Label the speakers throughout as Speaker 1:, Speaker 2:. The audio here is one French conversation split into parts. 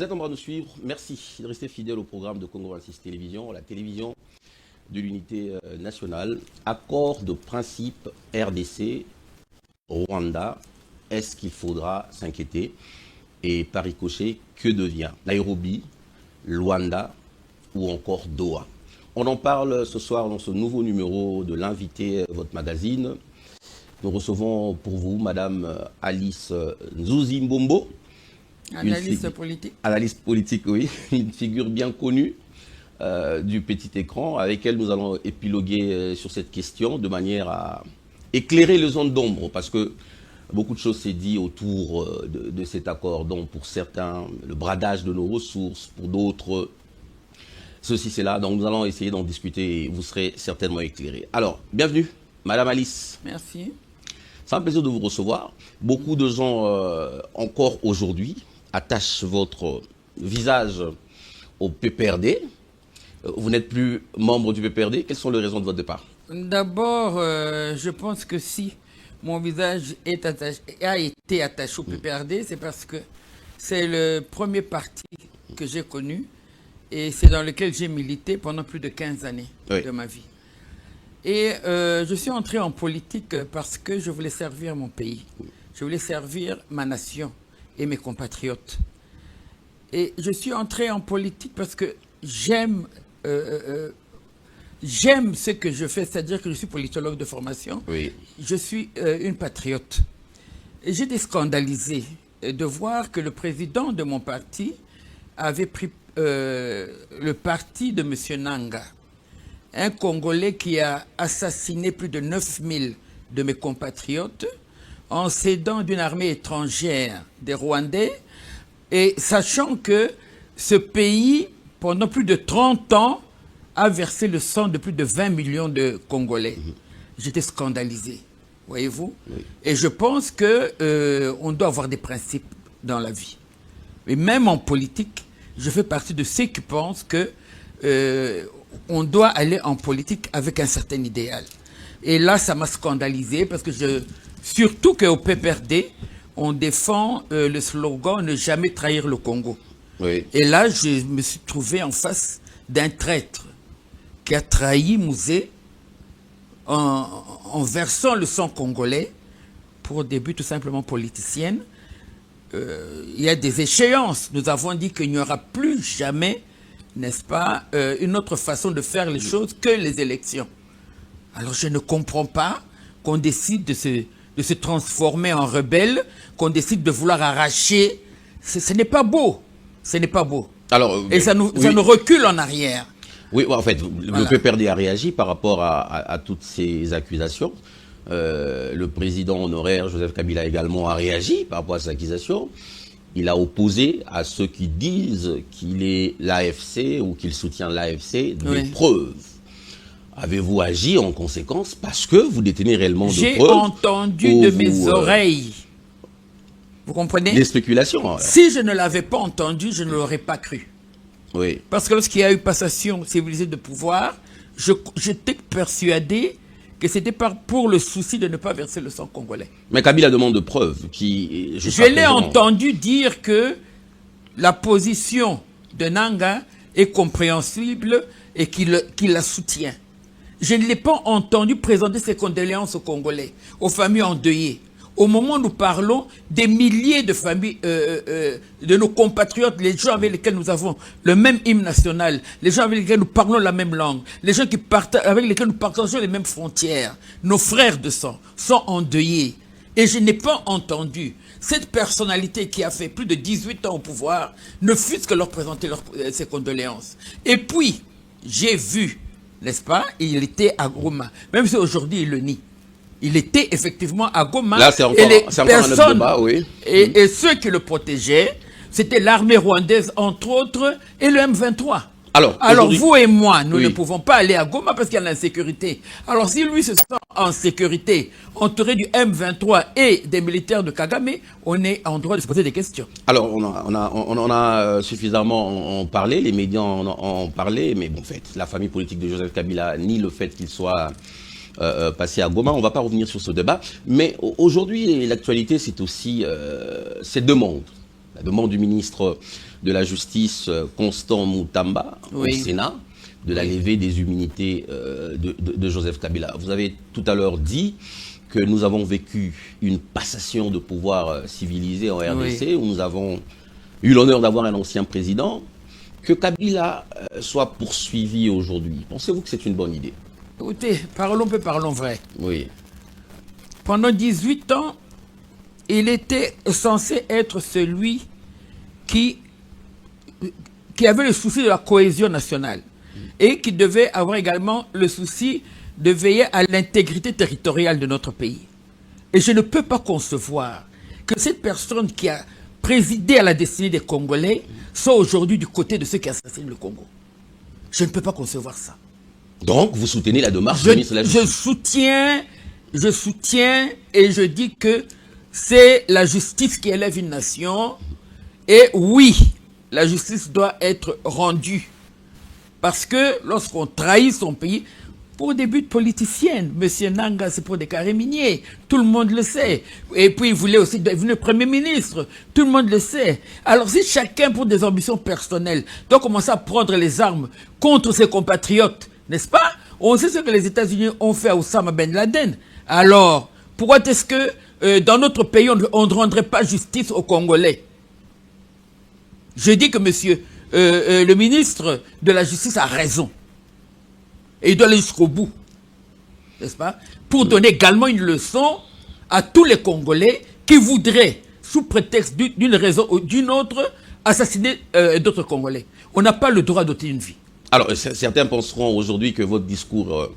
Speaker 1: êtes en train de nous suivre. Merci de rester fidèle au programme de Congo 26 Télévision, la télévision de l'unité nationale. Accord de principe RDC, Rwanda. Est-ce qu'il faudra s'inquiéter? Et par ricochet, que devient Nairobi, Luanda ou encore Doha? On en parle ce soir dans ce nouveau numéro de l'invité, votre magazine. Nous recevons pour vous Madame Alice Nzuzi-Mbombo.
Speaker 2: Analyste politique.
Speaker 1: Analyste politique, oui. Une figure bien connue du petit écran, avec elle nous allons épiloguer sur cette question de manière à éclairer les zones d'ombre, parce que beaucoup de choses s'est dit autour de cet accord, donc pour certains, le bradage de nos ressources, pour d'autres, ceci, cela. Donc nous allons essayer d'en discuter et vous serez certainement éclairés. Alors, bienvenue, Madame Alice.
Speaker 2: Merci.
Speaker 1: C'est un plaisir de vous recevoir. Beaucoup de gens, encore aujourd'hui, attachent votre visage au PPRD. Vous n'êtes plus membre du PPRD. Quelles sont les raisons de votre départ?
Speaker 2: D'abord, je pense que si mon visage a été attaché au PPRD, c'est parce que c'est le premier parti que j'ai connu et c'est dans lequel j'ai milité pendant plus de 15 années de ma vie. Et je suis entré en politique parce que je voulais servir mon pays. Je voulais servir ma nation et mes compatriotes. Et je suis entré en politique parce que j'aime ce que je fais, c'est-à-dire que je suis politologue de formation.
Speaker 1: Oui.
Speaker 2: Je suis une patriote. Et j'étais scandalisé de voir que le président de mon parti avait pris le parti de M. Nanga, un Congolais qui a assassiné plus de 9000 de mes compatriotes en s'aidant d'une armée étrangère des Rwandais, et sachant que ce pays, pendant plus de 30 ans, a versé le sang de plus de 20 millions de Congolais. J'étais scandalisé, voyez-vous. Et je pense qu'on doit avoir des principes dans la vie. Et même en politique, je fais partie de ceux qui pensent que on doit aller en politique avec un certain idéal. Et là, ça m'a scandalisé parce que surtout qu'au PPRD, on défend le slogan « Ne jamais trahir le Congo ».
Speaker 1: Oui.
Speaker 2: Et là, je me suis trouvé en face d'un traître qui a trahi Mouzé en versant le sang congolais pour des buts tout simplement politiciennes. Il y a des échéances. Nous avons dit qu'il n'y aura plus jamais, n'est-ce pas, une autre façon de faire les choses que les élections. Alors je ne comprends pas qu'on décide de se transformer en rebelle, qu'on décide de vouloir arracher. Ce n'est pas beau. Ce n'est pas beau.
Speaker 1: Alors,
Speaker 2: et ça nous recule en arrière.
Speaker 1: Oui, en fait, le PPRD a réagi par rapport à toutes ces accusations. Le président honoraire Joseph Kabila également a réagi par rapport à ces accusations. Il a opposé à ceux qui disent qu'il est l'AFC ou qu'il soutient l'AFC des preuves. Avez-vous agi en conséquence parce que vous détenez réellement de preuves?
Speaker 2: J'ai entendu de mes oreilles. Vous comprenez?
Speaker 1: Des spéculations. Alors.
Speaker 2: Si je ne l'avais pas entendu, je ne l'aurais pas cru.
Speaker 1: Oui.
Speaker 2: Parce que lorsqu'il y a eu passation civilisée de pouvoir, j'étais persuadé que c'était pour le souci de ne pas verser le sang congolais.
Speaker 1: Mais Kabila demande de preuves qui...
Speaker 2: Je l'ai entendu dire que la position de Nanga est compréhensible et qu'il la soutient. Je ne l'ai pas entendu présenter ses condoléances aux Congolais, aux familles endeuillées. Au moment où nous parlons, des milliers de familles, de nos compatriotes, les gens avec lesquels nous avons le même hymne national, les gens avec lesquels nous parlons la même langue, les gens avec lesquels nous partageons les mêmes frontières, nos frères de sang, sont endeuillés. Et je n'ai pas entendu cette personnalité qui a fait plus de 18 ans au pouvoir, ne fût-ce que leur présenter ses condoléances. Et puis, j'ai vu, n'est-ce pas, il était à Goma, même si aujourd'hui il le nie. Il était effectivement à Goma.
Speaker 1: Là, c'est encore un autre débat, oui.
Speaker 2: Et ceux qui le protégeaient, c'était l'armée rwandaise, entre autres, et le M23. Alors vous et moi, nous ne pouvons pas aller à Goma parce qu'il y a l'insécurité. Alors si lui se sent en sécurité, entouré du M23 et des militaires de Kagame, on est en droit de se poser des questions.
Speaker 1: Alors on a suffisamment en parlé, les médias en ont parlé, mais bon, en fait, la famille politique de Joseph Kabila nie le fait qu'il soit passé à Goma. On ne va pas revenir sur ce débat. Mais aujourd'hui, l'actualité, c'est aussi ces demandes la demande du ministre de la Justice, Constant Moutamba, au Sénat, de la levée des immunités de Joseph Kabila. Vous avez tout à l'heure dit que nous avons vécu une passation de pouvoir civilisé en RDC, où nous avons eu l'honneur d'avoir un ancien président. Que Kabila soit poursuivi aujourd'hui, pensez-vous que c'est une bonne idée?
Speaker 2: Écoutez, parlons peu, parlons vrai.
Speaker 1: Oui.
Speaker 2: Pendant 18 ans, il était censé être celui qui avait le souci de la cohésion nationale et qui devait avoir également le souci de veiller à l'intégrité territoriale de notre pays. Et je ne peux pas concevoir que cette personne qui a présidé à la destinée des Congolais soit aujourd'hui du côté de ceux qui assassinent le Congo. Je ne peux pas concevoir ça.
Speaker 1: Donc, vous soutenez la démarche du ministre de la Justice?
Speaker 2: Je soutiens et je dis que c'est la justice qui élève une nation. Et oui, la justice doit être rendue. Parce que lorsqu'on trahit son pays, pour des buts politiciens, M. Nanga, c'est pour des carrés miniers. Tout le monde le sait. Et puis, il voulait aussi devenir Premier ministre. Tout le monde le sait. Alors, si chacun, pour des ambitions personnelles, doit commencer à prendre les armes contre ses compatriotes, n'est-ce pas? On sait ce que les États-Unis ont fait à Osama Ben Laden. Alors, pourquoi est-ce que dans notre pays, on ne rendrait pas justice aux Congolais? Je dis que le ministre de la Justice a raison. Et il doit aller jusqu'au bout, n'est-ce pas? Pour donner également une leçon à tous les Congolais qui voudraient, sous prétexte d'une raison ou d'une autre, assassiner d'autres Congolais. On n'a pas le droit d'ôter une vie.
Speaker 1: Alors, certains penseront aujourd'hui que votre discours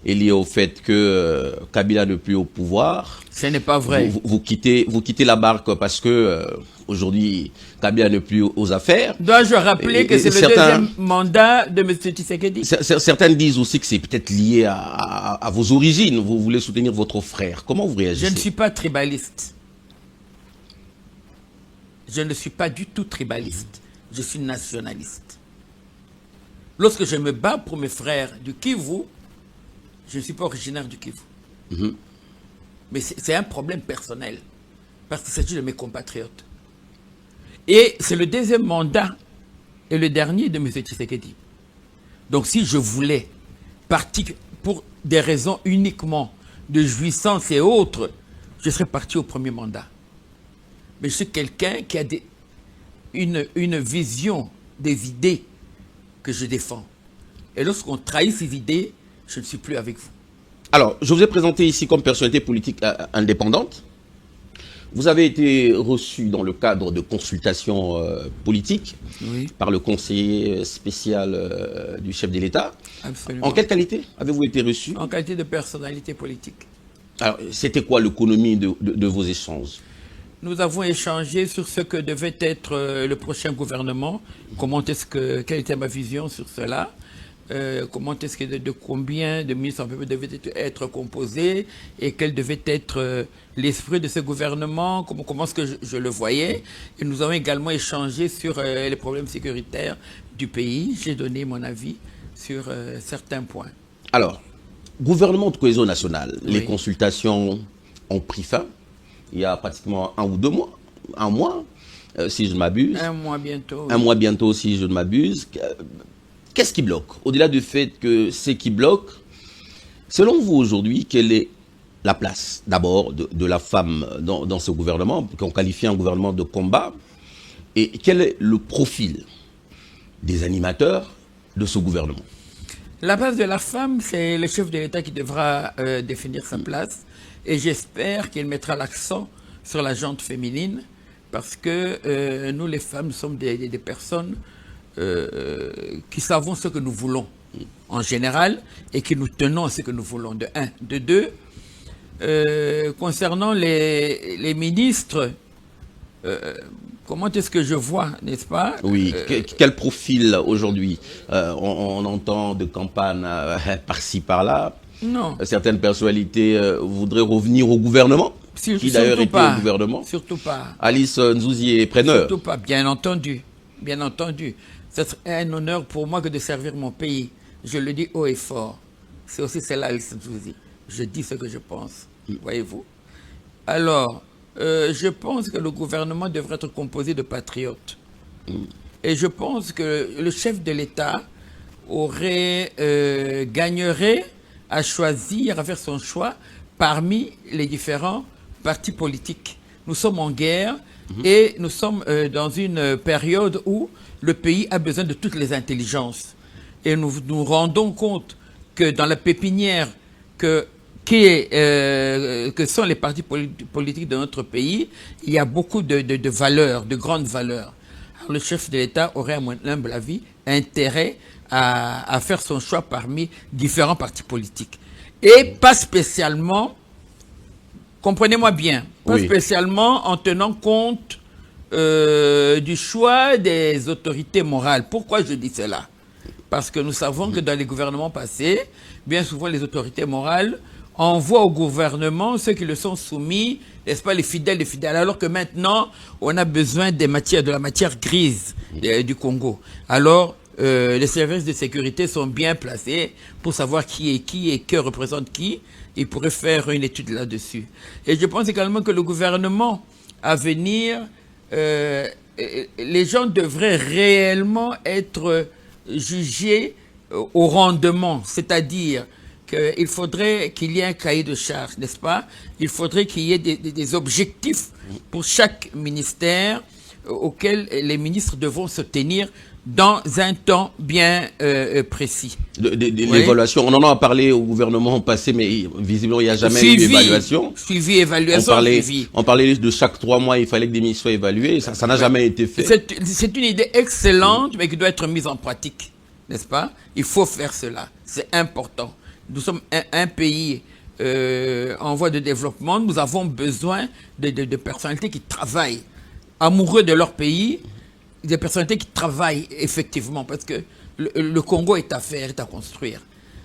Speaker 1: est lié au fait que Kabila n'est plus au pouvoir.
Speaker 2: Ce n'est pas vrai.
Speaker 1: Vous quittez la barque parce que aujourd'hui, Kabila n'est plus aux affaires.
Speaker 2: Dois-je rappeler que c'est le deuxième mandat de M. Tshisekedi?
Speaker 1: Certains disent aussi que c'est peut-être lié à vos origines. Vous voulez soutenir votre frère. Comment vous réagissez?
Speaker 2: Je ne suis pas tribaliste. Je ne suis pas du tout tribaliste. Je suis nationaliste. Lorsque je me bats pour mes frères du Kivu, je ne suis pas originaire du Kivu. Mais c'est un problème personnel. Parce qu'il s'agit de mes compatriotes. Et c'est le deuxième mandat et le dernier de M. Tshisekedi. Donc si je voulais partir pour des raisons uniquement de jouissance et autres, je serais parti au premier mandat. Mais je suis quelqu'un qui a une vision des idées que je défends. Et lorsqu'on trahit ces idées, je ne suis plus avec vous.
Speaker 1: Alors, je vous ai présenté ici comme personnalité politique indépendante. Vous avez été reçu dans le cadre de consultations politiques par le conseiller spécial du chef de l'État.
Speaker 2: Absolument.
Speaker 1: En quelle qualité avez-vous été reçu?
Speaker 2: En qualité de personnalité politique.
Speaker 1: Alors, c'était quoi l'économie de vos échanges?
Speaker 2: Nous avons échangé sur ce que devait être le prochain gouvernement. Quelle était ma vision sur cela? Comment est-ce que de combien de ministres devaient être composés et quel devait être l'esprit de ce gouvernement, comment est-ce que je le voyais. Et nous avons également échangé sur les problèmes sécuritaires du pays. J'ai donné mon avis sur certains points.
Speaker 1: Alors, gouvernement de cohésion nationale, les consultations ont pris fin il y a pratiquement 1 ou 2 mois, un mois, si je ne m'abuse.
Speaker 2: 1 mois bientôt.
Speaker 1: Un mois bientôt, si je ne m'abuse. Qu'est-ce qui bloque? Au-delà du fait que c'est qui bloque, selon vous aujourd'hui, quelle est la place d'abord de la femme dans ce gouvernement, qu'on qualifie un gouvernement de combat, et quel est le profil des animateurs de ce gouvernement?
Speaker 2: La place de la femme, c'est le chef de l'État qui devra définir sa place, et j'espère qu'il mettra l'accent sur la gente féminine, parce que nous les femmes sommes des personnes qui savons ce que nous voulons en général et qui nous tenons à ce que nous voulons, de 1. De 2, concernant les ministres, comment est-ce que je vois, n'est-ce pas?
Speaker 1: Oui, quel profil aujourd'hui? On entend de campagne par-ci, par-là.
Speaker 2: Non.
Speaker 1: Certaines personnalités voudraient revenir au gouvernement, qui d'ailleurs était au gouvernement.
Speaker 2: Surtout pas.
Speaker 1: Alice Nzouzi est preneur.
Speaker 2: Surtout pas, bien entendu. Bien entendu. C'est un honneur pour moi que de servir mon pays. Je le dis haut et fort. C'est aussi celle-là, Alice Nzouzi. Je dis ce que je pense. Voyez-vous. Alors, je pense que le gouvernement devrait être composé de patriotes. Et je pense que le chef de l'État gagnerait à choisir, à faire son choix parmi les différents partis politiques. Nous sommes en guerre et nous sommes dans une période où le pays a besoin de toutes les intelligences. Et nous nous rendons compte que dans la pépinière que sont les partis politiques de notre pays, il y a beaucoup de valeurs, de grandes valeurs. Alors, le chef de l'État aurait, à mon humble avis, intérêt à faire son choix parmi différents partis politiques. Et pas spécialement, comprenez-moi bien, pas spécialement en tenant compte du choix des autorités morales. Pourquoi je dis cela? Parce que nous savons que dans les gouvernements passés, bien souvent les autorités morales envoient au gouvernement ceux qui le sont soumis, n'est-ce pas, les fidèles, alors que maintenant, on a besoin de la matière grise du Congo. Alors, les services de sécurité sont bien placés pour savoir qui est qui et que représente qui. Ils pourraient faire une étude là-dessus. Et je pense également que le gouvernement à venir, les gens devraient réellement être jugés au rendement, c'est-à-dire qu'il faudrait qu'il y ait un cahier de charges, n'est-ce pas? Il faudrait qu'il y ait des objectifs pour chaque ministère auxquels les ministres devront se tenir dans un temps bien précis.
Speaker 1: L'évaluation, on en a parlé au gouvernement passé, mais visiblement il n'y a jamais eu d'évaluation.
Speaker 2: Suivi, évaluation,
Speaker 1: on parlait de chaque 3 mois, il fallait que des ministres soient évalués, ça n'a jamais été fait.
Speaker 2: C'est une idée excellente, mais qui doit être mise en pratique, n'est-ce pas? Il faut faire cela, c'est important. Nous sommes un pays en voie de développement, nous avons besoin de personnalités qui travaillent, amoureux de leur pays, des personnalités qui travaillent effectivement, parce que le Congo est à faire, est à construire.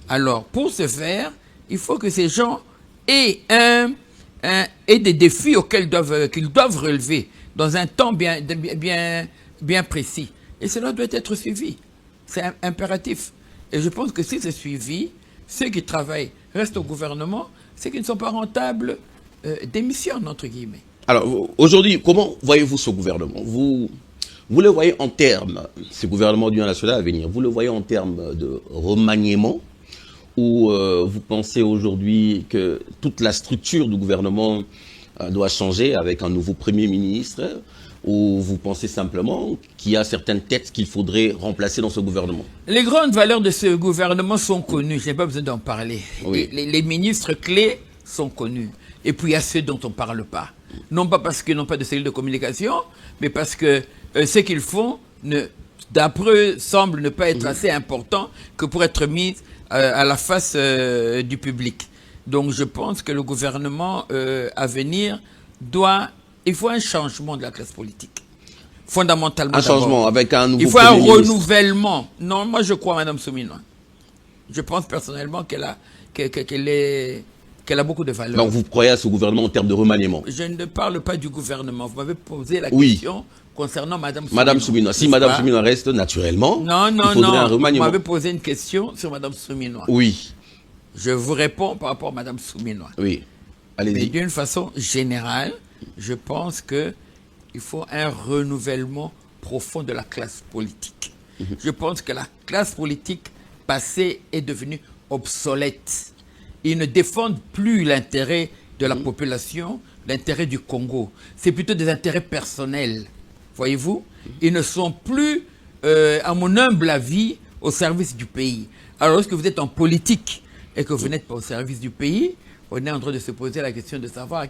Speaker 2: Alors, pour ce faire, il faut que ces gens aient des défis qu'ils doivent relever dans un temps bien précis. Et cela doit être suivi. C'est impératif. Et je pense que si c'est suivi, ceux qui travaillent restent au gouvernement, ceux qui ne sont pas rentables démissionnent, entre guillemets.
Speaker 1: Alors, aujourd'hui, comment voyez-vous ce gouvernement? Vous le voyez en termes, ce gouvernement d'union nationale à venir, vous le voyez en termes de remaniement, ou vous pensez aujourd'hui que toute la structure du gouvernement doit changer avec un nouveau Premier ministre, ou vous pensez simplement qu'il y a certaines têtes qu'il faudrait remplacer dans ce gouvernement?
Speaker 2: Les grandes valeurs de ce gouvernement sont connues, je n'ai pas besoin d'en parler.
Speaker 1: Oui.
Speaker 2: Les ministres clés sont connus. Et puis il y a ceux dont on ne parle pas. Non pas parce qu'ils n'ont pas de cellule de communication, mais parce que ce qu'ils font, d'après eux, semble ne pas être assez important que pour être mis à la face du public. Donc je pense que le gouvernement à venir il faut un changement de la classe politique. Fondamentalement.
Speaker 1: Un changement avec un nouveau
Speaker 2: Il faut un
Speaker 1: Premier ministre.
Speaker 2: renouvellement. Non, moi je crois à Mme Souminois. Je pense personnellement qu'elle a beaucoup de valeur.
Speaker 1: Donc vous croyez à ce gouvernement en termes de remaniement?
Speaker 2: Je ne parle pas du gouvernement. Vous m'avez posé la question concernant Mme Souminois.
Speaker 1: Madame Souminois. Si Madame Souminois reste naturellement, il faudrait un remaniement.
Speaker 2: Vous m'avez posé une question sur Mme Souminois.
Speaker 1: Oui.
Speaker 2: Je vous réponds par rapport à Mme Souminois.
Speaker 1: Oui.
Speaker 2: Mais
Speaker 1: Allez-y.
Speaker 2: d'une façon générale, je pense qu'il faut un renouvellement profond de la classe politique. Je pense que la classe politique passée est devenue obsolète. Ils ne défendent plus l'intérêt de la population, l'intérêt du Congo. C'est plutôt des intérêts personnels. Voyez-vous? Ils ne sont plus, à mon humble avis, au service du pays. Alors, lorsque vous êtes en politique et que vous n'êtes pas au service du pays, on est en train de se poser la question de savoir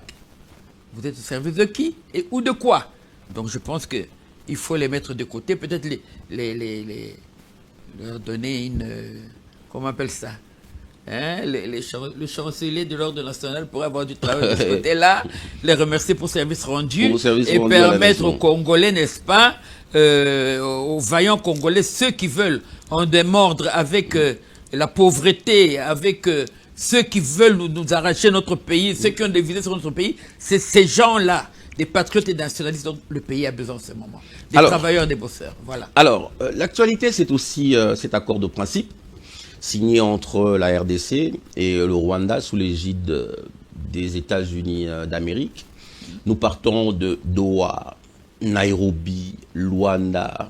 Speaker 2: vous êtes au service de qui et ou de quoi. Donc, je pense qu'il faut les mettre de côté, peut-être leur donner une... comment on appelle ça? Le chancelier de l'ordre national pourrait avoir du travail de ce côté-là, les remercier pour service rendu et permettre aux Congolais, n'est-ce pas, aux vaillants Congolais, ceux qui veulent en démordre avec la pauvreté, avec ceux qui veulent nous arracher notre pays, ceux qui ont des visées sur notre pays, c'est ces gens-là, des patriotes et nationalistes dont le pays a besoin en ce moment. Des travailleurs, des bosseurs, voilà.
Speaker 1: Alors, l'actualité, c'est aussi cet accord de principe signé entre la RDC et le Rwanda sous l'égide des États-Unis d'Amérique. Nous partons de Doha, Nairobi, Luanda.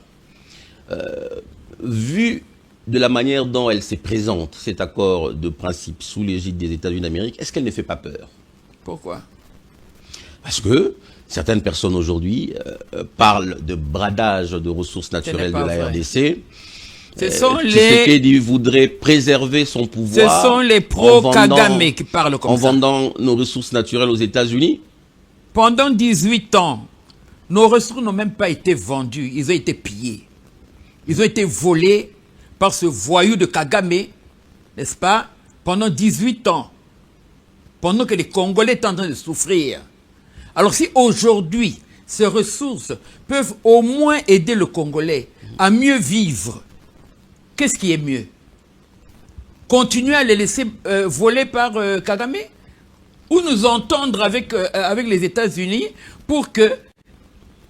Speaker 1: Vu de la manière dont elle se présente, cet accord de principe sous l'égide des États-Unis d'Amérique, est-ce qu'elle ne fait pas peur?
Speaker 2: Pourquoi?
Speaker 1: Parce que certaines personnes aujourd'hui parlent de bradage de ressources naturelles de la RDC.
Speaker 2: Ce sont
Speaker 1: Tshisekedi voudrait préserver son pouvoir.
Speaker 2: Ce sont les pro-Kagame qui parlent comme ça.
Speaker 1: En vendant nos ressources naturelles aux États-Unis.
Speaker 2: Pendant 18 ans, nos ressources n'ont même pas été vendues. Ils ont été pillés. Ils ont été volés par ce voyou de Kagame, n'est-ce pas, pendant 18 ans. Pendant que les Congolais sont en train de souffrir. Alors si aujourd'hui, ces ressources peuvent au moins aider le Congolais à mieux vivre, qu'est-ce qui est mieux? Continuer à les laisser voler par Kagame? Ou nous entendre avec les États-Unis pour que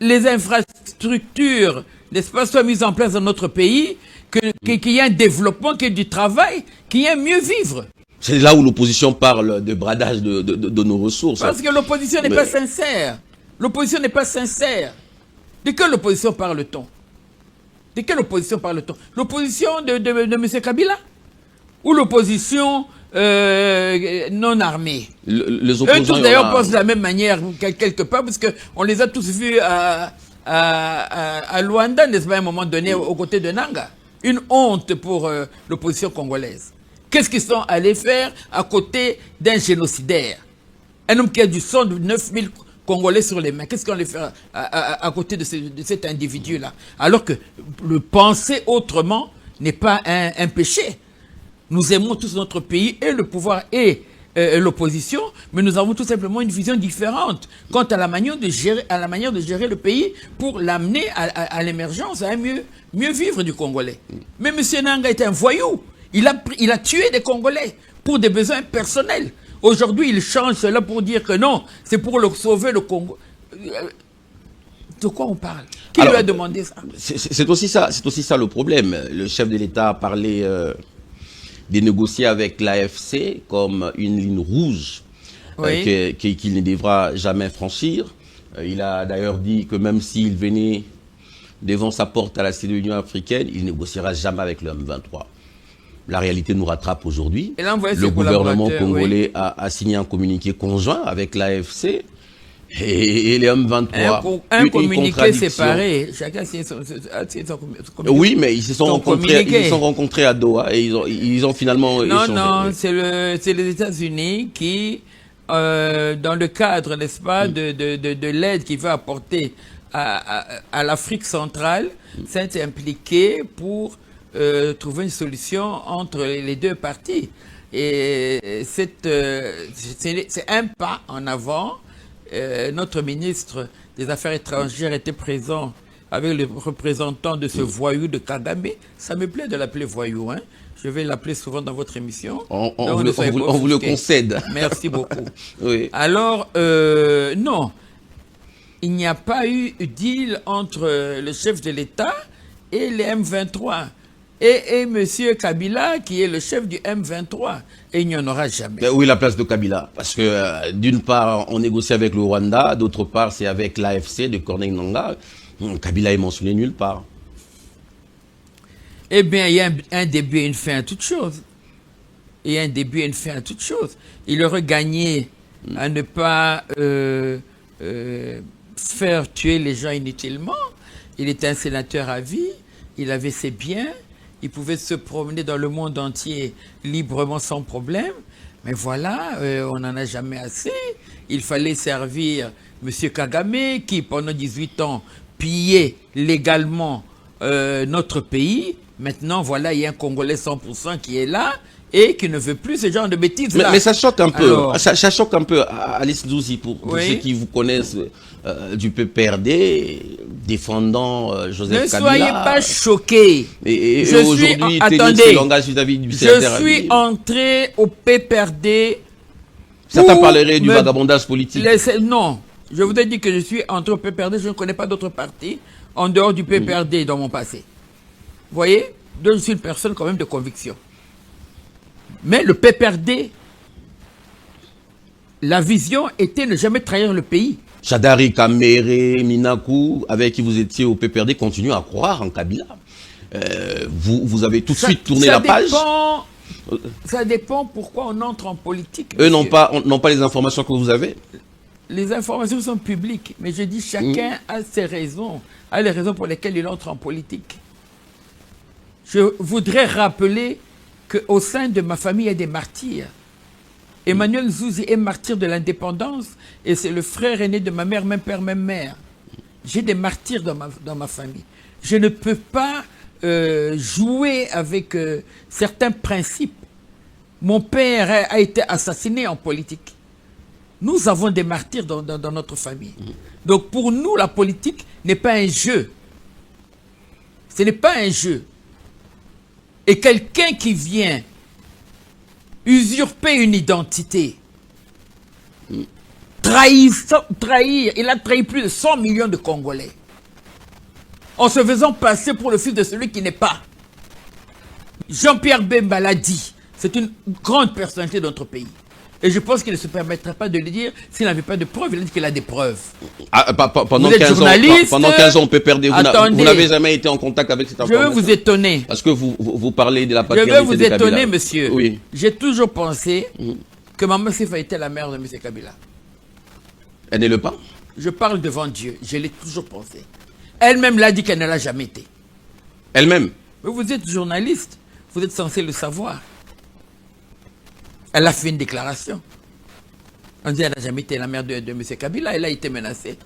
Speaker 2: les infrastructures, n'est-ce pas, soient mises en place dans notre pays, qu'il y ait un développement, qu'il y ait du travail, qu'il y ait un mieux vivre?
Speaker 1: C'est là où l'opposition parle de bradage de nos ressources.
Speaker 2: Parce que l'opposition n'est pas sincère. L'opposition n'est pas sincère. De quelle opposition parle-t-on? De quelle opposition parle-t-on? L'opposition de M. Kabila? Ou l'opposition non armée?
Speaker 1: Les opposants,
Speaker 2: eux tous d'ailleurs pensent de la même manière, quelque part, parce qu'on les a tous vus à Luanda, n'est-ce pas, à un moment donné, aux côtés de Nanga. Une honte pour l'opposition congolaise. Qu'est-ce qu'ils sont allés faire à côté d'un génocidaire? Un homme qui a du sang de 9000 Congolais sur les mains. Qu'est-ce qu'on allait faire à côté de cet individu-là? Alors que le penser autrement n'est pas un péché. Nous aimons tous notre pays et le pouvoir et l'opposition, mais nous avons tout simplement une vision différente quant à la manière de gérer le pays pour l'amener à l'émergence, à un mieux vivre du Congolais. Mais M. Nanga est un voyou. Il a tué des Congolais pour des besoins personnels. Aujourd'hui, il change cela pour dire que non, c'est pour sauver le Congo. De quoi on parle? Qui lui a demandé ça?
Speaker 1: C'est aussi ça le problème. Le chef de l'État a parlé de négocier avec l'AFC comme une ligne rouge qu'il ne devra jamais franchir. Il a d'ailleurs dit que même s'il venait devant sa porte à l'Union africaine, il ne négociera jamais avec le M23. La réalité nous rattrape aujourd'hui. Le gouvernement congolais a signé un communiqué conjoint avec l'AFC et les M23.
Speaker 2: Un communiqué séparé. Chacun a signé son communiqué.
Speaker 1: Oui, mais ils se sont rencontrés à Doha et ils ont finalement échangé.
Speaker 2: Non, c'est les États-Unis qui, dans le cadre, n'est-ce pas, de l'aide qu'il veut apporter à l'Afrique centrale, s'est impliqué pour trouver une solution entre les deux parties. Et c'est un pas en avant. Notre ministre des Affaires étrangères était présent avec les représentants de ce voyou de Kagame. Ça me plaît de l'appeler voyou, hein. Je vais l'appeler souvent dans votre émission.
Speaker 1: On vous le concède.
Speaker 2: Merci beaucoup.
Speaker 1: Oui.
Speaker 2: Alors, non. Il n'y a pas eu deal entre le chef de l'État et les M23. Et M. Kabila, qui est le chef du M23. Et il n'y en aura jamais.
Speaker 1: Où est la place de Kabila? Parce que d'une part, on négocie avec le Rwanda, d'autre part, c'est avec l'AFC de Corneille Nangaa. Kabila est mentionné nulle part.
Speaker 2: Eh bien, il y a un début et une fin à toute chose. Il y a un début et une fin à toute chose. Il aurait gagné à ne pas faire tuer les gens inutilement. Il était un sénateur à vie. Il avait ses biens. Il pouvait se promener dans le monde entier librement sans problème. Mais voilà, on n'en a jamais assez. Il fallait servir M. Kagame qui, pendant 18 ans, pillait légalement notre pays. Maintenant, voilà, il y a un Congolais 100% qui est là et qui ne veut plus ce genre de bêtises-là.
Speaker 1: Mais ça choque un peu. Alors, ça choque un peu, Alice Nzouzi, pour ceux qui vous connaissent du PPRD, défendant Joseph Kabila.
Speaker 2: Ne soyez pas choqués.
Speaker 1: Et aujourd'hui, attendez, ce langage vis-à-vis du sénateur.
Speaker 2: Je suis entré au PPRD.
Speaker 1: Certains parleraient du vagabondage politique.
Speaker 2: Non, je vous ai dit que je suis entré au PPRD. Je ne connais pas d'autres partis en dehors du PPRD dans mon passé. Vous voyez? Donc, je suis une personne quand même de conviction. Mais le PPRD la vision était ne jamais trahir le pays.
Speaker 1: Chadari Kamere, Minakou, avec qui vous étiez au PPRD, continuent à croire en Kabila. Vous avez tout de suite tourné la page.
Speaker 2: Ça dépend pourquoi on entre en politique.
Speaker 1: Eux n'ont pas les informations que vous avez.
Speaker 2: Les informations sont publiques, mais je dis chacun a ses raisons, a les raisons pour lesquelles il entre en politique. Je voudrais rappeler qu'au sein de ma famille, il y a des martyrs. Emmanuel Zouzi est martyr de l'indépendance et c'est le frère aîné de ma mère, même père, même mère. J'ai des martyrs dans ma famille. Je ne peux pas jouer avec certains principes. Mon père a été assassiné en politique. Nous avons des martyrs dans notre famille. Donc pour nous, la politique n'est pas un jeu. Ce n'est pas un jeu. Et quelqu'un qui vient usurper une identité, trahir, il a trahi plus de 100 millions de Congolais, en se faisant passer pour le fils de celui qui n'est pas. Jean-Pierre Bemba l'a dit, c'est une grande personnalité de notre pays. Et je pense qu'il ne se permettrait pas de le dire s'il n'avait pas de preuves. Il a dit qu'il a des preuves.
Speaker 1: Pendant 15 ans, on peut perdre. Vous n'avez jamais été en contact avec cette information.
Speaker 2: Je vais vous étonner.
Speaker 1: Parce que vous parlez de la paternité de Kabila.
Speaker 2: Je vais vous étonner, monsieur.
Speaker 1: Oui.
Speaker 2: J'ai toujours pensé que Maman Sifa était la mère de M. Kabila.
Speaker 1: Elle n'est le pas.
Speaker 2: Je parle devant Dieu. Je l'ai toujours pensé. Elle-même l'a dit qu'elle ne l'a jamais été.
Speaker 1: Elle-même.
Speaker 2: Vous êtes journaliste. Vous êtes censé le savoir. Elle a fait une déclaration. On dit qu'elle n'a jamais été la mère de M. Kabila. Elle a été menacée.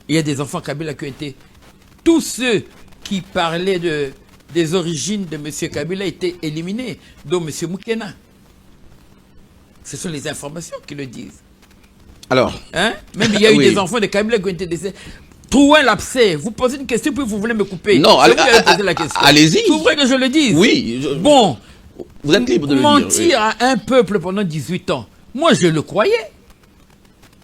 Speaker 2: Il y a des enfants Kabila qui ont été... Tous ceux qui parlaient des origines de M. Kabila étaient éliminés, dont M. Moukena. Ce sont les informations qui le disent.
Speaker 1: Alors...
Speaker 2: Hein? Même il y a eu des enfants de Kabila qui ont été décédés. Trouver l'abcès. Vous posez une question puis vous voulez me couper.
Speaker 1: Non,
Speaker 2: allez-y. C'est vrai que je le dise.
Speaker 1: Oui.
Speaker 2: Bon...
Speaker 1: Vous êtes libre de
Speaker 2: mentir
Speaker 1: le dire.
Speaker 2: à un peuple pendant 18 ans. Moi, je le croyais.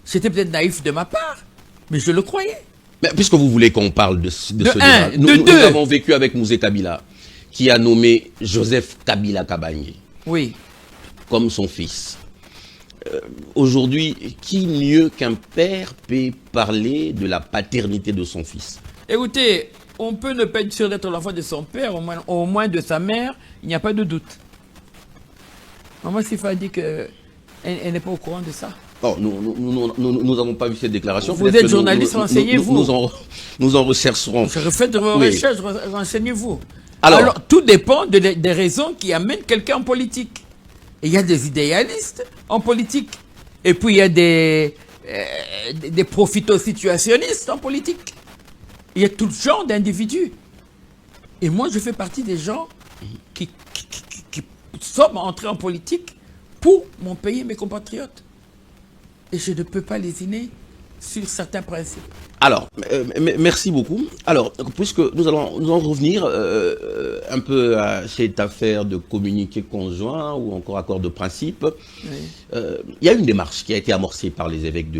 Speaker 2: C'était peut-être naïf de ma part, mais je le croyais.
Speaker 1: Mais puisque vous voulez qu'on parle de ce débat, nous avons vécu avec Mouzé Kabila, qui a nommé Joseph Kabila Kabange comme son fils. Aujourd'hui, qui mieux qu'un père peut parler de la paternité de son fils?
Speaker 2: Écoutez, on peut ne pas être sûr d'être l'enfant de son père, au moins de sa mère, il n'y a pas de doute. Maman Sifa dit qu'elle n'est pas au courant de ça.
Speaker 1: Oh, nous n'avons pas vu cette déclaration.
Speaker 2: Vous êtes journaliste, renseignez-vous.
Speaker 1: Nous en rechercherons.
Speaker 2: Faites vos recherches, renseignez-vous. Alors, tout dépend des raisons qui amènent quelqu'un en politique. Et il y a des idéalistes en politique. Et puis il y a des profito-situationnistes en politique. Il y a tout genre d'individus. Et moi, je fais partie des gens qui sommes entrés en politique pour mon pays et mes compatriotes. Et je ne peux pas lésiner sur certains principes.
Speaker 1: Alors, merci beaucoup. Alors, puisque nous allons revenir un peu à cette affaire de communiqué conjoint ou encore accord de principe. Il y a une démarche qui a été amorcée par les évêques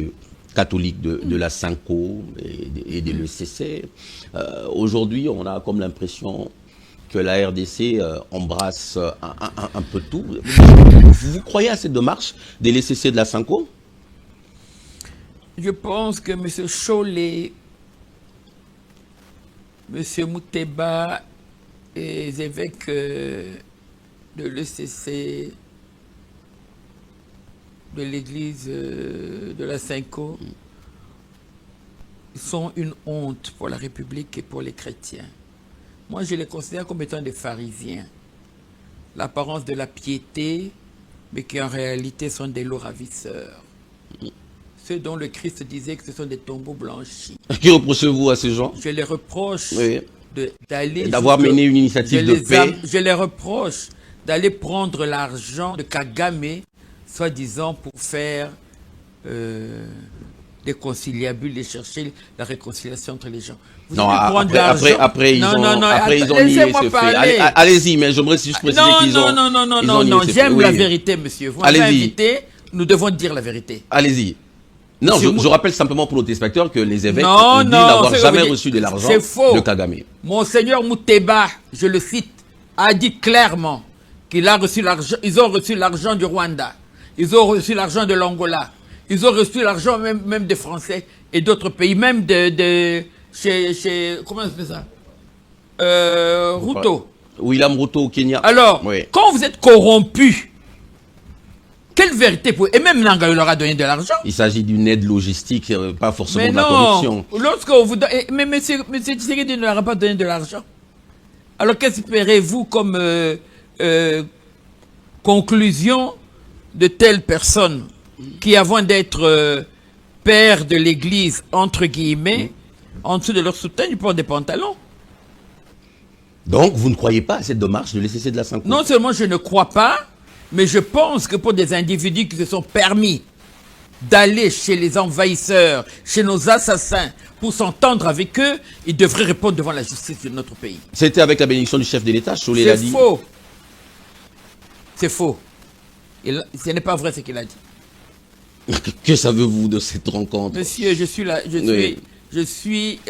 Speaker 1: catholiques de la Synco et de l'ECC. Aujourd'hui, on a comme l'impression que la RDC embrasse un peu tout. Vous croyez à cette démarche des l'ECC de la Synco?
Speaker 2: Je pense que M. Cholet, M. Mouteba et les évêques de l'ECC, de l'église de la Synco, sont une honte pour la République et pour les chrétiens. Moi, je les considère comme étant des pharisiens. L'apparence de la piété, mais qui en réalité sont des lots ravisseurs. Ceux dont le Christ disait que ce sont des tombeaux blanchis.
Speaker 1: Qui reprochez-vous à ces gens?
Speaker 2: Je les reproche
Speaker 1: d'avoir mené une initiative de paix.
Speaker 2: Je les reproche d'aller prendre l'argent de Kagame, soi-disant pour faire des conciliabules et chercher la réconciliation entre les gens.
Speaker 1: Après, ils ont nié ce fait. Allez-y, mais j'aimerais juste préciser qu'ils ont...
Speaker 2: Non, j'aime la vérité, monsieur. Vous m'avez invité, nous devons dire la vérité.
Speaker 1: Allez-y. Non, je rappelle simplement pour nos téléspectateurs que les évêques disent n'avoir jamais reçu de l'argent de Kagame.
Speaker 2: Monseigneur Mouteba, je le cite, a dit clairement qu'ils ont reçu l'argent du Rwanda. Ils ont reçu l'argent de l'Angola. Ils ont reçu l'argent même des Français et d'autres pays, même chez comment on fait ça, Ruto.
Speaker 1: William Ruto au Kenya.
Speaker 2: Alors,
Speaker 1: Oui.
Speaker 2: quand vous êtes corrompu, quelle vérité pour... Et même Nanga leur a donné de l'argent.
Speaker 1: Il s'agit d'une aide logistique, pas forcément
Speaker 2: Mais
Speaker 1: de la corruption.
Speaker 2: lorsque vous donne... Mais monsieur Tshisekedi ne leur a pas donné de l'argent. Alors qu'espérez-vous comme conclusion de telles personnes qui, avant d'être pères de l'Église, entre guillemets, en dessous de leur soutien, ils portent des pantalons?
Speaker 1: Donc, vous ne croyez pas à cette démarche de laisser de la Sanko?
Speaker 2: Non seulement je ne crois pas, mais je pense que pour des individus qui se sont permis d'aller chez les envahisseurs, chez nos assassins, pour s'entendre avec eux, ils devraient répondre devant la justice de notre pays.
Speaker 1: C'était avec la bénédiction du chef de l'État, Cholé l'a
Speaker 2: C'est
Speaker 1: dit.
Speaker 2: faux. C'est faux. Ce n'est pas vrai ce qu'il a dit.
Speaker 1: Que savez-vous de cette rencontre?
Speaker 2: Monsieur, je suis là, je suis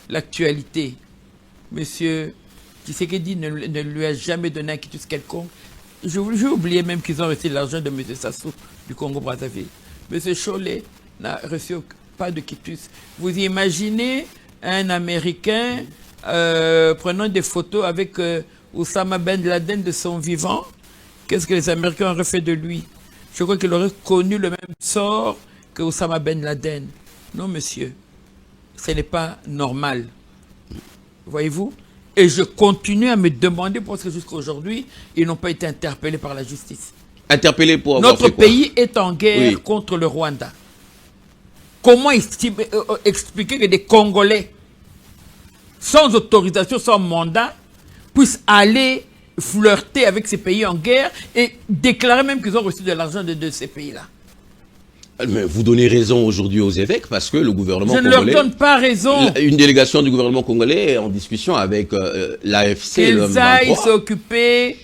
Speaker 2: l'actualité. Monsieur Tshisekedi ne lui a jamais donné un quitus quelconque. J'ai oublié même qu'ils ont reçu l'argent de M. Sassou du Congo-Brazzaville. M. Cholé n'a reçu pas de quitus. Vous imaginez un Américain prenant des photos avec Oussama Ben Laden de son vivant? Qu'est-ce que les Américains auraient fait de lui? Je crois qu'il aurait connu le même sort que Oussama Ben Laden. Non, monsieur, ce n'est pas normal. Voyez-vous? Et je continue à me demander parce que jusqu'à aujourd'hui, ils n'ont pas été interpellés par la justice.
Speaker 1: Interpellé pour avoir
Speaker 2: Notre
Speaker 1: fait quoi?
Speaker 2: pays est en guerre contre le Rwanda. Comment expliquer que des Congolais, sans autorisation, sans mandat, puissent aller flirter avec ces pays en guerre et déclarer même qu'ils ont reçu de l'argent de ces pays-là?
Speaker 1: Mais vous donnez raison aujourd'hui aux évêques parce que le gouvernement
Speaker 2: congolais... Je ne leur donne pas raison.
Speaker 1: Une délégation du gouvernement congolais est en discussion avec l'AFC.
Speaker 2: Qu'ils aillent s'occuper.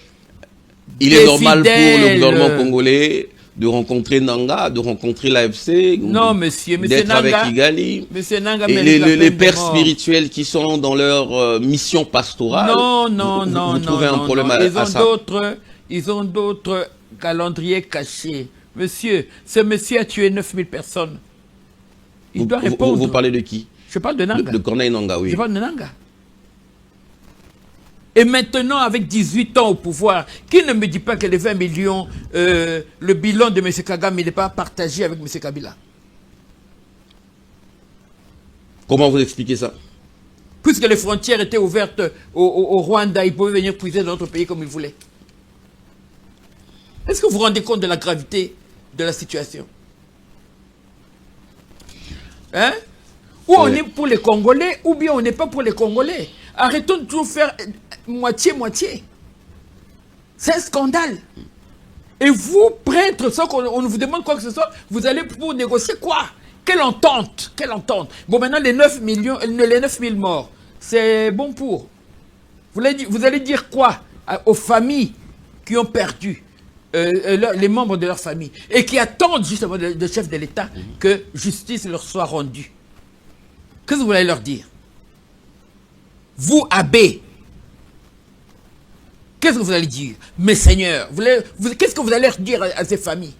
Speaker 1: Il est normal pour le gouvernement congolais de rencontrer Nanga, de rencontrer l'AFC.
Speaker 2: Non, monsieur
Speaker 1: d'être
Speaker 2: Nanga,
Speaker 1: avec Kigali.
Speaker 2: Monsieur Nanga,
Speaker 1: et les pères spirituels qui sont dans leur mission pastorale.
Speaker 2: Non,
Speaker 1: vous trouvez un problème à ça?
Speaker 2: Ils ont d'autres calendriers cachés. Monsieur, ce monsieur a tué 9000 personnes. Il doit répondre.
Speaker 1: Vous parlez de qui?
Speaker 2: Je parle de Nanga.
Speaker 1: De Corneille Nanga, oui.
Speaker 2: Je parle de Nanga. Et maintenant, avec 18 ans au pouvoir, qui ne me dit pas que les 20 millions, le bilan de M. Kagame, il n'est pas partagé avec M. Kabila?
Speaker 1: Comment vous expliquez ça?
Speaker 2: Puisque les frontières étaient ouvertes au Rwanda, ils pouvaient venir puiser dans notre pays comme ils voulaient. Est-ce que vous vous rendez compte de la gravité de la situation? Hein? Ou on est pour les Congolais, ou bien on n'est pas pour les Congolais. Arrêtons de toujours faire moitié-moitié. C'est un scandale. Et vous, prêtres, sans qu'on vous demande quoi que ce soit, vous allez pour négocier quoi? Quelle entente? Quelle entente? Bon, maintenant, les 9 000 morts, c'est bon pour. Vous allez dire quoi aux familles qui ont perdu les membres de leur famille et qui attendent justement le chef de l'État que justice leur soit rendue? Qu'est-ce que vous allez leur dire? Vous, abbés, qu'est-ce que vous allez dire? Mes seigneurs, qu'est-ce que vous allez leur dire à ces familles?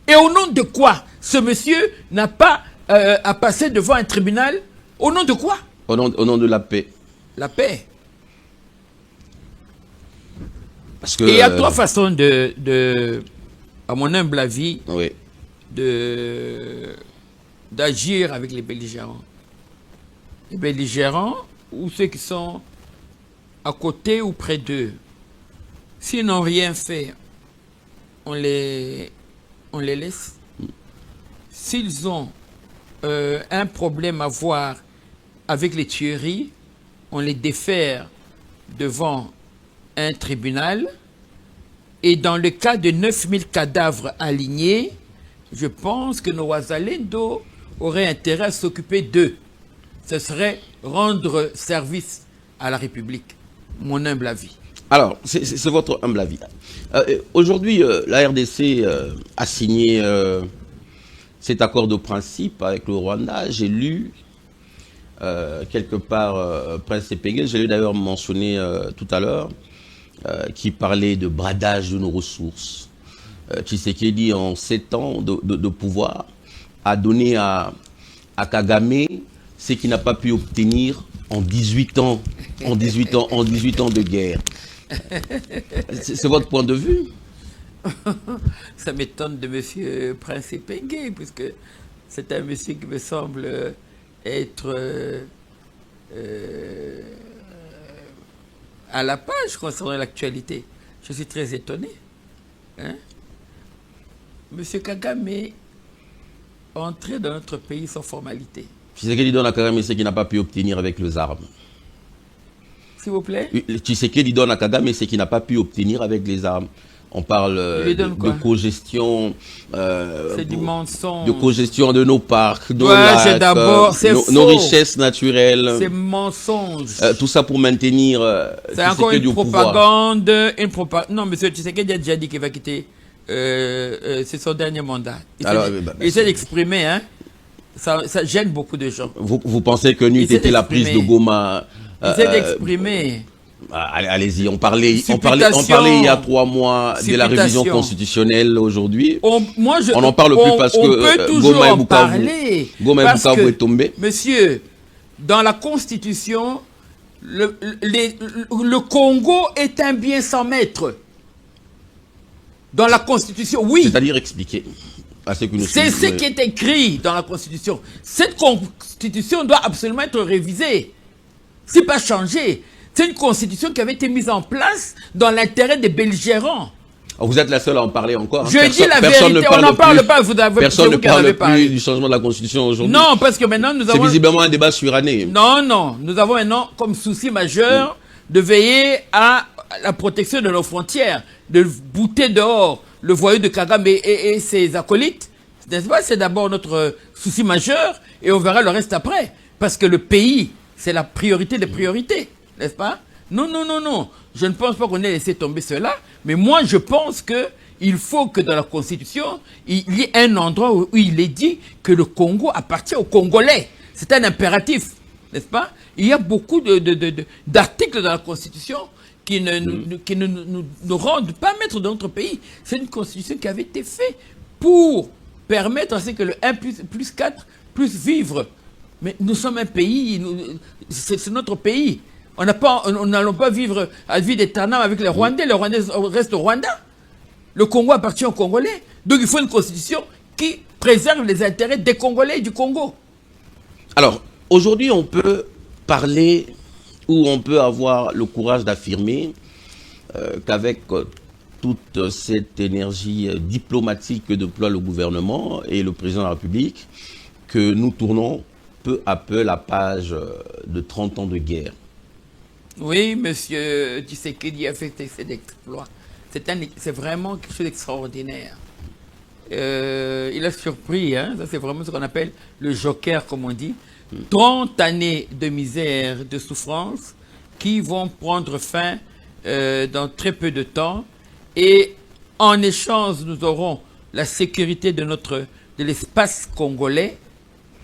Speaker 2: Et au nom de quoi ce monsieur n'a pas à passer devant un tribunal? Au nom de quoi?
Speaker 1: Au nom de la paix.
Speaker 2: La paix.
Speaker 1: Parce que,
Speaker 2: et il y a trois façons à mon humble avis, d'agir avec les belligérants. Les belligérants ou ceux qui sont à côté ou près d'eux. S'ils n'ont rien fait, on les laisse. S'ils ont un problème à voir avec les tueries, on les défère devant un tribunal. Et dans le cas de 9000 cadavres alignés, je pense que nos Wazalendo auraient intérêt à s'occuper d'eux. Ce serait rendre service à la République, mon humble avis.
Speaker 1: Alors, c'est votre humble avis. Aujourd'hui, la RDC a signé cet accord de principe avec le Rwanda. J'ai lu quelque part Prince Epenge, je l'ai d'ailleurs mentionné tout à l'heure, qui parlait de bradage de nos ressources, Tshisekedi, en 7 ans de pouvoir, a donné à Kagame ce qu'il n'a pas pu obtenir en 18 ans, en 18 ans de guerre. C'est votre point de vue?
Speaker 2: Ça m'étonne de M. Prince Epenge, puisque c'est un monsieur qui me semble être à la page concernant l'actualité. Je suis très étonné. Hein? Monsieur Kagame est entré dans notre pays sans formalité.
Speaker 1: Tshisekedi donne à Kagame ce qu'il n'a pas pu obtenir avec les armes.
Speaker 2: S'il vous plaît?
Speaker 1: Tshisekedi donne à Kagame ce qu'il n'a pas pu obtenir avec les armes. On parle de cogestion,
Speaker 2: c'est du mensonge.
Speaker 1: de cogestion de nos parcs, nos
Speaker 2: lacs,
Speaker 1: nos richesses naturelles.
Speaker 2: C'est mensonge.
Speaker 1: Tout ça pour maintenir
Speaker 2: c'est encore une propagande, Non, monsieur Tshisekedi a déjà dit qu'il va quitter. C'est son dernier mandat. Il s'est exprimé, hein. Ça gêne beaucoup de gens.
Speaker 1: Vous pensez que n'eût été la prise de Goma...
Speaker 2: il s'est exprimé.
Speaker 1: Allez-y, on parlait il y a 3 mois de la révision constitutionnelle aujourd'hui. On n'en parle plus parce que Goma et Bukavu est tombé.
Speaker 2: Monsieur, dans la constitution, le Congo est un bien sans maître. Dans la constitution, oui.
Speaker 1: C'est-à-dire expliquer.
Speaker 2: C'est ce qui est écrit dans la constitution. Cette constitution doit absolument être révisée. C'est pas changé. C'est une constitution qui avait été mise en place dans l'intérêt des belligérants.
Speaker 1: Vous êtes la seule à en parler encore.
Speaker 2: Je dis la vérité, on n'en parle pas.
Speaker 1: Personne ne parle plus du changement de la constitution aujourd'hui.
Speaker 2: Non, parce que maintenant nous avons...
Speaker 1: C'est visiblement un débat suranné.
Speaker 2: Non. Nous avons maintenant comme souci majeur de veiller à la protection de nos frontières, de bouter dehors le voyou de Kagame et ses acolytes. N'est-ce pas? C'est d'abord notre souci majeur et on verra le reste après. Parce que le pays, c'est la priorité des priorités. N'est-ce pas? Non. Je ne pense pas qu'on ait laissé tomber cela. Mais moi, je pense qu'il faut que dans la Constitution, il y ait un endroit où il est dit que le Congo appartient aux Congolais. C'est un impératif. N'est-ce pas? Il y a beaucoup d'articles dans la Constitution qui ne nous rendent pas maîtres de notre pays. C'est une Constitution qui avait été faite pour permettre à ce que le 1 plus 4 puisse vivre. Mais nous sommes un pays, c'est notre pays. On n'allons pas vivre à vie d'éternel avec les Rwandais. Les Rwandais restent au Rwanda. Le Congo appartient aux Congolais. Donc il faut une constitution qui préserve les intérêts des Congolais et du Congo.
Speaker 1: Alors, aujourd'hui, on peut parler ou on peut avoir le courage d'affirmer qu'avec toute cette énergie diplomatique que déploie le gouvernement et le président de la République, que nous tournons peu à peu la page de 30 ans de guerre.
Speaker 2: Oui, monsieur Tshisekedi a fait cet exploit. C'est vraiment quelque chose d'extraordinaire. Il a surpris, hein, ça c'est vraiment ce qu'on appelle le joker, comme on dit. 30 années de misère, de souffrance, qui vont prendre fin dans très peu de temps. Et en échange, nous aurons la sécurité de l'espace congolais,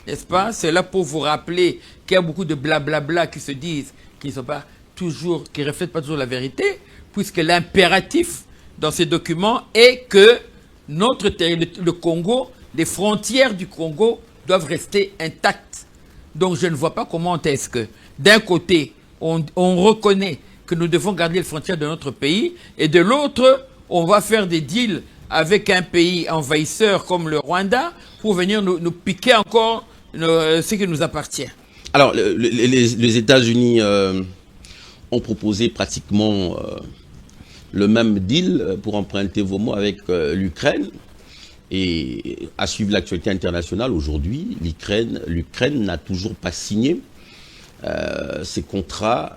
Speaker 2: n'est-ce pas? C'est là pour vous rappeler qu'il y a beaucoup de blablabla qui se disent, qui ne reflètent pas toujours la vérité, puisque l'impératif dans ces documents est que le Congo, les frontières du Congo doivent rester intactes. Donc je ne vois pas comment est-ce que, d'un côté, on reconnaît que nous devons garder les frontières de notre pays, et de l'autre, on va faire des deals avec un pays envahisseur comme le Rwanda pour venir nous piquer encore ce qui nous appartient.
Speaker 1: Alors, les États-Unis ont proposé pratiquement le même deal, pour emprunter vos mots, avec l'Ukraine. Et à suivre l'actualité internationale, aujourd'hui, l'Ukraine n'a toujours pas signé ces contrats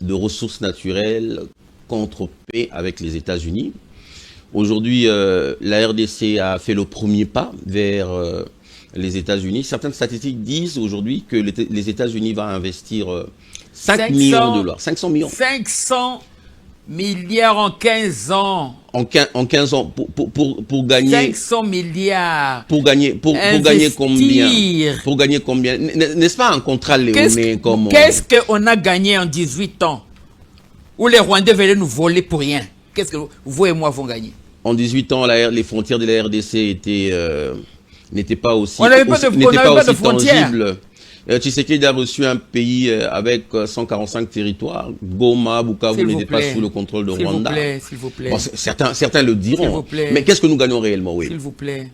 Speaker 1: de ressources naturelles contre paix avec les États-Unis. Aujourd'hui, la RDC a fait le premier pas vers les États-Unis. Certaines statistiques disent aujourd'hui que les États-Unis vont investir 5 millions de dollars. 500 millions.
Speaker 2: 500 milliards en 15 ans.
Speaker 1: En 15 ans, pour gagner...
Speaker 2: 500 milliards.
Speaker 1: Pour gagner combien? Pour gagner combien? N'est-ce pas un contrat léoné comme...
Speaker 2: Qu'est-ce qu'on a gagné en 18 ans? Où les Rwandais venaient nous voler pour rien? Qu'est-ce que vous et moi avons gagné?
Speaker 1: En 18 ans, les frontières de la RDC n'étaient pas aussi,
Speaker 2: on n'avait pas de frontières.
Speaker 1: Tangibles. Tshisekedi a reçu un pays avec 145 territoires. Goma, Bukavu n'étaient pas sous le contrôle de Rwanda.
Speaker 2: S'il vous plaît.
Speaker 1: Bon, certains le diront. Mais qu'est-ce que nous gagnons réellement, oui?
Speaker 2: S'il vous plaît.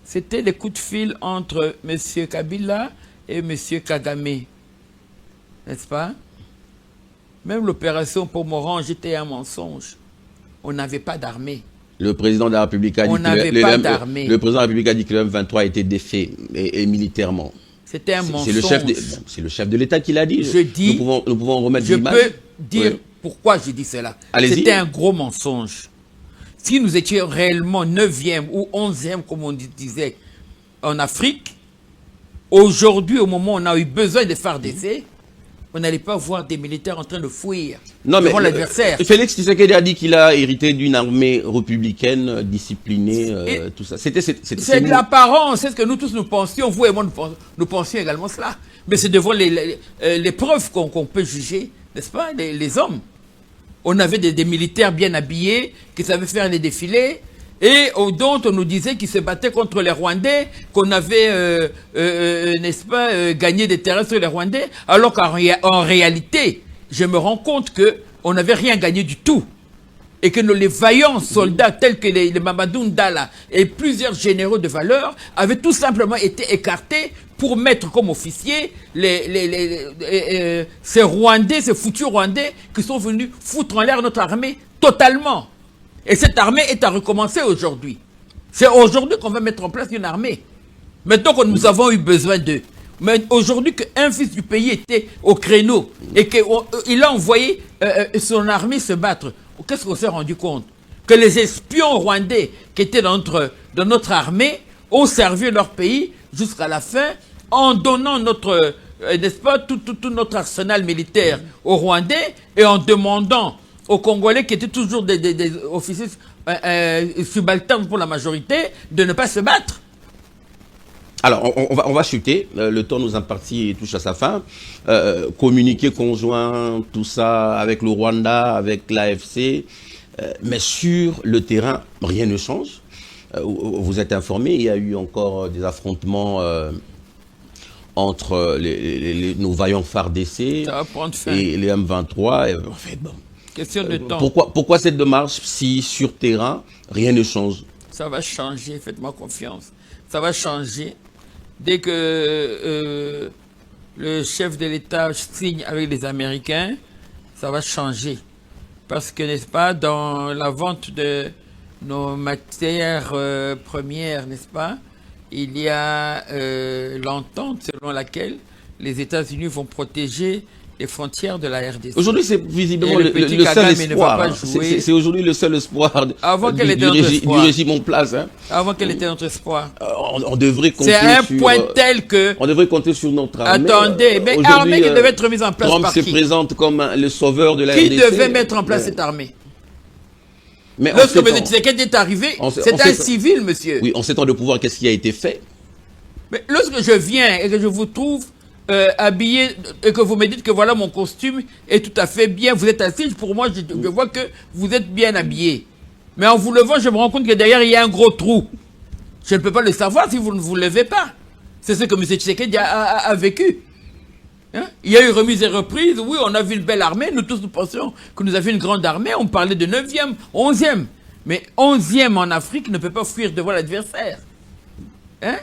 Speaker 2: C'était les coups de fil entre M. Kabila et M. Kagame. N'est-ce pas? Même l'opération pour Morange était un mensonge. On n'avait pas d'armée.
Speaker 1: Le président de la République a dit le président de la République a dit que le M23 a été défait et militairement.
Speaker 2: C'était un mensonge.
Speaker 1: C'est le chef de l'État qui l'a dit. Nous pouvons remettre l'image.
Speaker 2: Je peux dire pourquoi j'ai dit cela. C'était un gros mensonge. Si nous étions réellement 9e ou 11e, comme on disait, en Afrique, aujourd'hui, au moment où on a eu besoin de FARDC, on n'allait pas voir des militaires en train de fuir devant l'adversaire.
Speaker 1: Félix Tshisekedi a dit qu'il a hérité d'une armée républicaine disciplinée, tout ça. C'est
Speaker 2: de l'apparence, c'est ce que nous tous nous pensions, vous et moi nous pensions également cela. Mais c'est devant les preuves qu'on peut juger, n'est-ce pas, les hommes. On avait des militaires bien habillés, qui savaient faire les défilés, et dont on nous disait qu'ils se battaient contre les Rwandais, qu'on avait, n'est-ce pas, gagné des terrains sur les Rwandais, alors qu'en réalité, je me rends compte qu'on n'avait rien gagné du tout. Et que les vaillants soldats tels que les Mamadou Ndala et plusieurs généraux de valeur avaient tout simplement été écartés pour mettre comme officiers ces Rwandais, ces foutus Rwandais qui sont venus foutre en l'air notre armée totalement. Et cette armée est à recommencer aujourd'hui. C'est aujourd'hui qu'on va mettre en place une armée. Maintenant que nous avons eu besoin d'eux. Mais aujourd'hui qu'un fils du pays était au créneau et qu'il a envoyé son armée se battre, qu'est-ce qu'on s'est rendu compte? Que les espions rwandais qui étaient dans notre armée ont servi leur pays jusqu'à la fin en donnant n'est-ce pas, tout notre arsenal militaire aux Rwandais et en demandant aux Congolais qui étaient toujours des officiers subalternes pour la majorité de ne pas se battre.
Speaker 1: Alors, on va chuter. Le temps nous imparti touche à sa fin. Communiquer conjoint, tout ça avec le Rwanda, avec l'AFC. Mais sur le terrain, rien ne change. Vous êtes informés, il y a eu encore des affrontements entre nos vaillants FARDC et les M23. En fait, bon.
Speaker 2: Question de temps.
Speaker 1: Pourquoi cette démarche si sur terrain, rien ne change?
Speaker 2: Ça va changer, faites-moi confiance. Ça va changer. Dès que le chef de l'État signe avec les Américains, ça va changer. Parce que, n'est-ce pas, dans la vente de nos matières premières, n'est-ce pas, il y a l'entente selon laquelle les États-Unis vont protéger les frontières de la RDC.
Speaker 1: Aujourd'hui, c'est visiblement le seul espoir. C'est aujourd'hui le seul espoir du régime en place. Hein.
Speaker 2: Avant quel était notre espoir?
Speaker 1: On devrait compter sur...
Speaker 2: C'est un point tel que...
Speaker 1: On devrait compter sur notre armée.
Speaker 2: Attendez, mais armée qui devait être mise en place
Speaker 1: Trump
Speaker 2: par qui?
Speaker 1: se présente comme le sauveur de la RDC.
Speaker 2: Qui devait mettre en place cette armée? Mais lorsque M. Tshisekedi est arrivé, c'est un civil, monsieur.
Speaker 1: Oui, en 7 ans de pouvoir, qu'est-ce qui a été fait?
Speaker 2: Mais lorsque je viens et que je vous trouve habillé et que vous me dites que voilà mon costume est tout à fait bien, vous êtes assis, pour moi je vois que vous êtes bien habillé. Mais en vous levant, je me rends compte que derrière il y a un gros trou. Je ne peux pas le savoir si vous ne vous levez pas. C'est ce que M. Tshisekedi a vécu. Hein? Il y a eu remise et reprise, oui, on a vu une belle armée, nous tous nous pensions que nous avions une grande armée, on parlait de 9e, 11e. Mais 11e en Afrique ne peut pas fuir devant l'adversaire. Hein?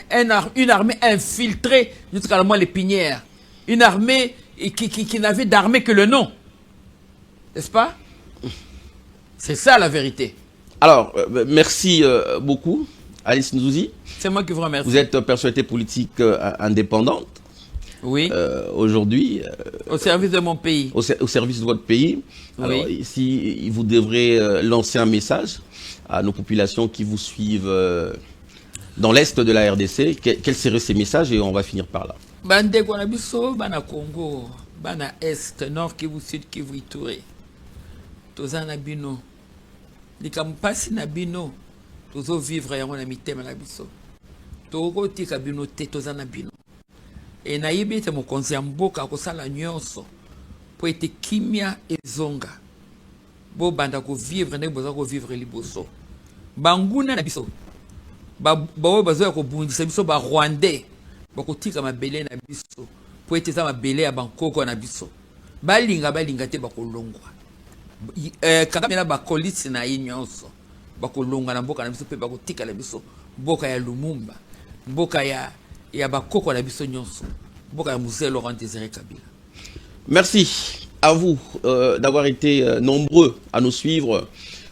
Speaker 2: Une armée infiltrée jusqu'à la moelle épinière. Une armée qui n'avait d'armée que le nom. N'est-ce pas? C'est ça la vérité.
Speaker 1: Alors, merci beaucoup, Alice Nzouzi.
Speaker 2: C'est moi qui vous remercie.
Speaker 1: Vous êtes personnalité politique indépendante.
Speaker 2: Oui.
Speaker 1: Aujourd'hui.
Speaker 2: Au service de mon pays.
Speaker 1: Au service de votre pays.
Speaker 2: Oui.
Speaker 1: Alors, ici, vous devrez lancer un message à nos populations qui vous suivent dans l'est de la RDC. Quels seraient ces messages et on va finir par là.
Speaker 2: Bande Guanabiso, Bana Congo, Bana Est, Nord Kivu, Sud Kivu, Ituri. Tozana Bino. Likampasi na Bino. Tozo vivre yango na mitema na biso. Togo tika bino te tozana bino. E nayebi ete mokonzi ya mboka akosala nyonso po ete kimia ezonga bo banda ko vivre ndenge boza ko vivre liboso banguna na biso bawe bazoya kobundisa biso ba rwandais bakotika mabele na biso po ete eza mabele ya bankoko na biso balinga te bakolongwa Kagame na bakolisi na ye nyonso bakolonga na mboka na biso pe bakotika na biso mboka ya Lumumba mboka ya bakoko na biso nyonso mboka ya Mzee Laurent Désiré Kabila.
Speaker 1: Merci à vous d'avoir été nombreux à nous suivre.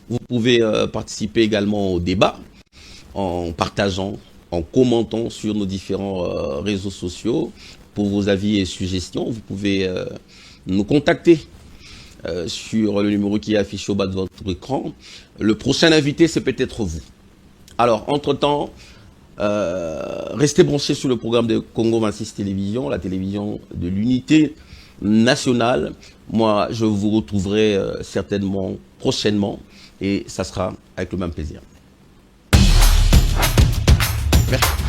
Speaker 1: Vous pouvez participer également au débat en partageant, en commentant sur nos différents réseaux sociaux. Pour vos avis et suggestions, vous pouvez nous contacter sur le numéro qui est affiché au bas de votre écran. Le prochain invité, c'est peut-être vous. Alors, entre-temps, restez branchés sur le programme de Congo 26 Télévision, la télévision de l'unité nationale. Moi, je vous retrouverai certainement prochainement et ça sera avec le même plaisir. Merci.